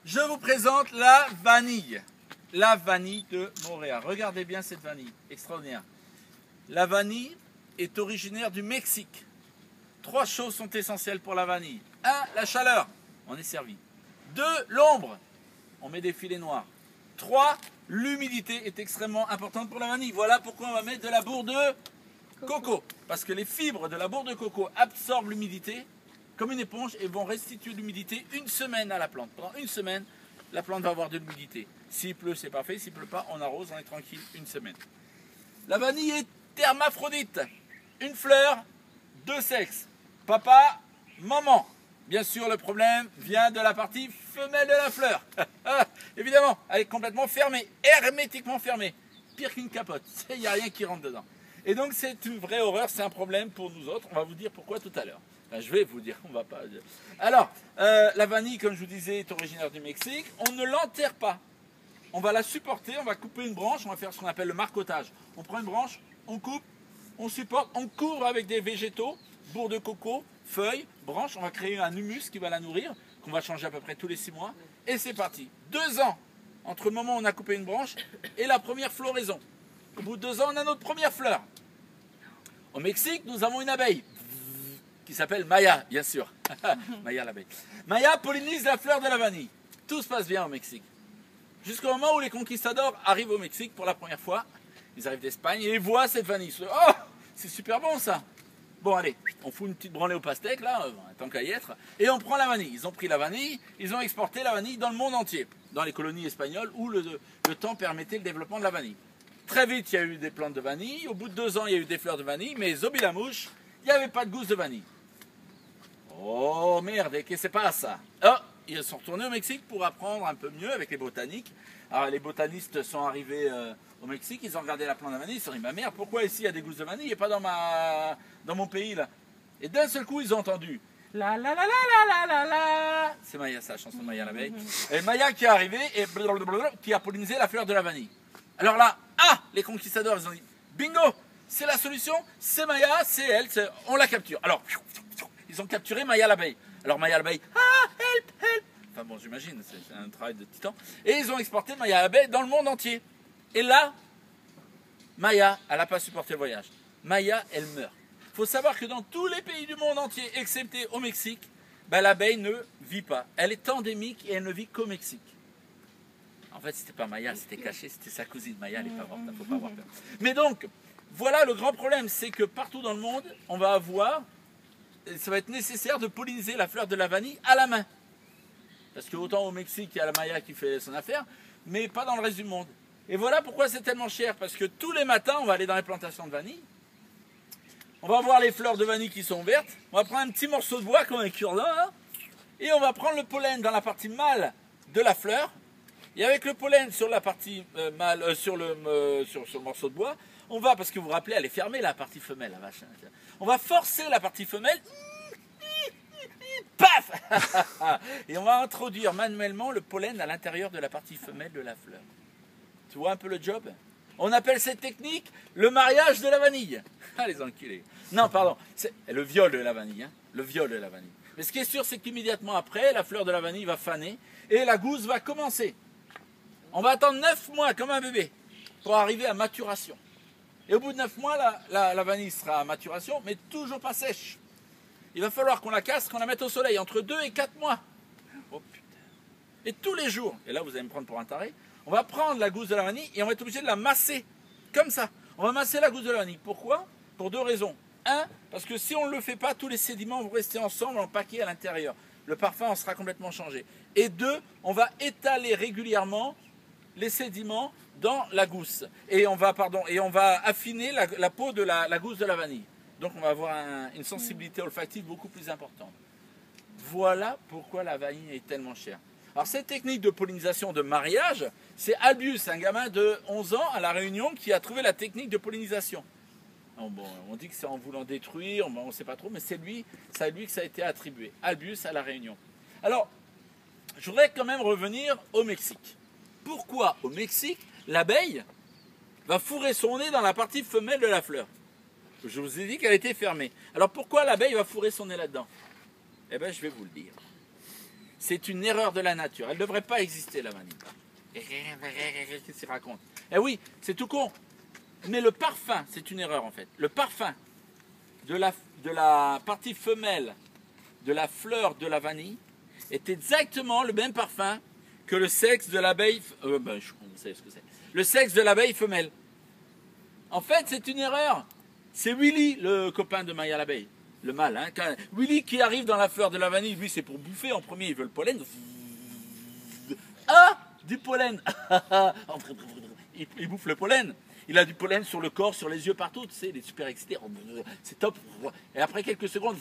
Je vous présente la vanille. La vanille de Montréal. Regardez bien cette vanille, extraordinaire. La vanille est originaire du Mexique. 3 choses sont essentielles pour la vanille. 1, la chaleur, on est servi. 2, l'ombre, on met des filets noirs. 3, l'humidité est extrêmement importante pour la vanille. Voilà pourquoi on va mettre de la bourre de coco. Parce que les fibres de la bourre de coco absorbent l'humidité comme une éponge et vont restituer l'humidité une semaine à la plante. Pendant une semaine, la plante va avoir de l'humidité. S'il pleut, c'est parfait. S'il ne pleut pas, on arrose, on est tranquille une semaine. La vanille est hermaphrodite. Une fleur, 2 sexes. Papa, maman. Bien sûr, le problème vient de la partie femelle de la fleur. Évidemment, elle est complètement fermée, hermétiquement fermée. Pire qu'une capote, il n'y a rien qui rentre dedans. Et donc c'est une vraie horreur, c'est un problème pour nous autres. On va vous dire pourquoi tout à l'heure. Enfin, je vais vous dire, on va pas dire. Alors, la vanille, comme je vous disais, est originaire du Mexique. On ne l'enterre pas. On va la supporter, on va couper une branche, on va faire ce qu'on appelle le marcottage. On prend une branche, on coupe, on supporte, on couvre avec des végétaux, bourre de coco, feuilles, branches. On va créer un humus qui va la nourrir, qu'on va changer à peu près tous les 6 mois. Et c'est parti. 2 ans entre le moment où on a coupé une branche et la première floraison. Au bout de 2 ans, on a notre première fleur. Au Mexique, nous avons une abeille qui s'appelle Maya, bien sûr. Maya l'abeille. Maya pollinise la fleur de la vanille. Tout se passe bien au Mexique. Jusqu'au moment où les conquistadors arrivent au Mexique pour la première fois. Ils arrivent d'Espagne et ils voient cette vanille. Oh, c'est super bon ça. Bon allez, on fout une petite branlée au pastèque là, tant qu'à y être. Et on prend la vanille. Ils ont pris la vanille, ils ont exporté la vanille dans le monde entier. Dans les colonies espagnoles où le temps permettait le développement de la vanille. Très vite, il y a eu des plantes de vanille. Au bout de 2 ans, il y a eu des fleurs de vanille. Mais zobilamouche, il n'y avait pas de gousse de vanille. Oh merde, qu'est-ce qui se passe ça? Oh, ils sont retournés au Mexique pour apprendre un peu mieux avec les botaniques. Alors les botanistes sont arrivés au Mexique, ils ont regardé la plante de vanille, ils se sont dit, ma mère, pourquoi ici il y a des gousses de vanille et pas dans mon pays là? Et d'un seul coup, ils ont entendu la la la la la la la la. C'est Maya, ça, la chanson de Maya l'abeille. Et Maya qui est arrivé et qui a pollinisé la fleur de la vanille. Alors là, les conquistadors, ils ont dit, bingo, c'est la solution, c'est Maya, c'est elle, on la capture. Alors, ils ont capturé Maya l'abeille. Alors Maya l'abeille, help, help. Enfin bon, j'imagine, c'est un travail de titan. Et ils ont exporté Maya l'abeille dans le monde entier. Et là, Maya, elle n'a pas supporté le voyage. Maya, elle meurt. Il faut savoir que dans tous les pays du monde entier, excepté au Mexique, l'abeille ne vit pas. Elle est endémique et elle ne vit qu'au Mexique. En fait, c'était pas Maya, c'était caché, c'était sa cousine. Maya, elle n'est pas morte, il ne faut pas avoir peur. Mais donc, voilà le grand problème, c'est que partout dans le monde, on va avoir, ça va être nécessaire de polliniser la fleur de la vanille à la main. Parce que autant au Mexique, il y a la Maya qui fait son affaire, mais pas dans le reste du monde. Et voilà pourquoi c'est tellement cher, parce que tous les matins, on va aller dans les plantations de vanille, on va voir les fleurs de vanille qui sont vertes, on va prendre un petit morceau de bois comme un cure-dent, hein, et on va prendre le pollen dans la partie mâle de la fleur, et avec le pollen sur la partie mâle, sur le morceau de bois, on va, parce que vous vous rappelez, elle est fermée la partie femelle, la vache, on va forcer la partie femelle, paf. Et on va introduire manuellement le pollen à l'intérieur de la partie femelle de la fleur. Tu vois un peu le job? On appelle cette technique le mariage de la vanille. Ah les enculés. Non, pardon, c'est le viol de la vanille. Hein, le viol de la vanille. Mais ce qui est sûr, c'est qu'immédiatement après, la fleur de la vanille va faner et la gousse va commencer. On va attendre 9 mois comme un bébé pour arriver à maturation. Et au bout de 9 mois, la vanille sera à maturation, mais toujours pas sèche. Il va falloir qu'on la casse, qu'on la mette au soleil entre 2 et 4 mois. Oh putain. Et tous les jours, et là vous allez me prendre pour un taré, on va prendre la gousse de la vanille et on va être obligé de la masser. Comme ça. On va masser la gousse de la vanille. Pourquoi? Pour 2 raisons. 1, parce que si on ne le fait pas, tous les sédiments vont rester ensemble, empaqués à l'intérieur. Le parfum en sera complètement changé. Et 2, on va étaler régulièrement les sédiments dans la gousse. Et on va affiner la peau de la gousse de la vanille. Donc on va avoir une sensibilité olfactive beaucoup plus importante. Voilà pourquoi la vanille est tellement chère. Alors cette technique de pollinisation de mariage, c'est Albius, un gamin de 11 ans à La Réunion qui a trouvé la technique de pollinisation. Bon, on dit que c'est en voulant détruire, on ne sait pas trop, mais c'est à lui que ça a été attribué. Albius à La Réunion. Alors, je voudrais quand même revenir au Mexique. Pourquoi au Mexique, l'abeille va fourrer son nez dans la partie femelle de la fleur? Je vous ai dit qu'elle était fermée. Alors pourquoi l'abeille va fourrer son nez là-dedans? Eh bien, je vais vous le dire. C'est une erreur de la nature. Elle ne devrait pas exister, la vanille. Qu'est-ce qu'il raconte? Eh oui, c'est tout con. Mais le parfum, c'est une erreur en fait. Le parfum de la partie femelle de la fleur de la vanille est exactement le même parfum que le sexe de l'abeille. Vous savez ce que c'est. Le sexe de l'abeille femelle. En fait, c'est une erreur. C'est Willy, le copain de Maya l'abeille. Le mâle. Hein. Willy qui arrive dans la fleur de la vanille, lui, c'est pour bouffer en premier. Il veut le pollen. Ah, du pollen. Il bouffe le pollen. Il a du pollen sur le corps, sur les yeux, partout. Tu sais, il est super excité. C'est top. Et après quelques secondes,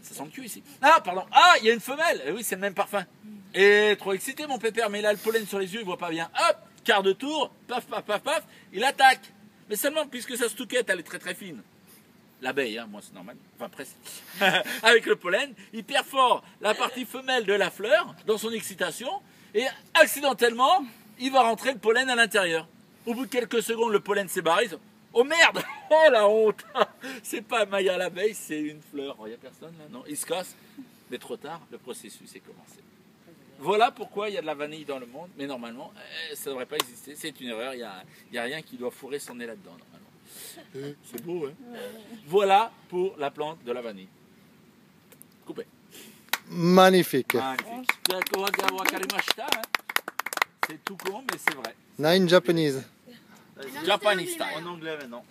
ça sent le cul ici. Ah, pardon. Ah, il y a une femelle. Et oui, c'est le même parfum. Et trop excité, mon pépère. Mais il a le pollen sur les yeux, il voit pas bien. Hop, quart de tour. Paf, paf, paf, paf. Il attaque. Mais seulement puisque sa stouquette, elle est très très fine. L'abeille, hein, moi c'est normal. Enfin, presque. Avec le pollen, il perfore la partie femelle de la fleur dans son excitation. Et accidentellement, il va rentrer le pollen à l'intérieur. Au bout de quelques secondes, le pollen s'est barré. Oh merde! Oh la honte! C'est pas Maya l'abeille, c'est une fleur. Il n'y a personne là? Non, il se casse. Mais trop tard, le processus est commencé. Voilà pourquoi il y a de la vanille dans le monde. Mais normalement, ça ne devrait pas exister. C'est une erreur. Il n'y a rien qui doit fourrer son nez là-dedans. C'est beau, hein? Voilà pour la plante de la vanille. Coupé. Magnifique. Magnifique. C'est tout con, mais c'est vrai. Now in Japanese. Japanese style. En anglais maintenant.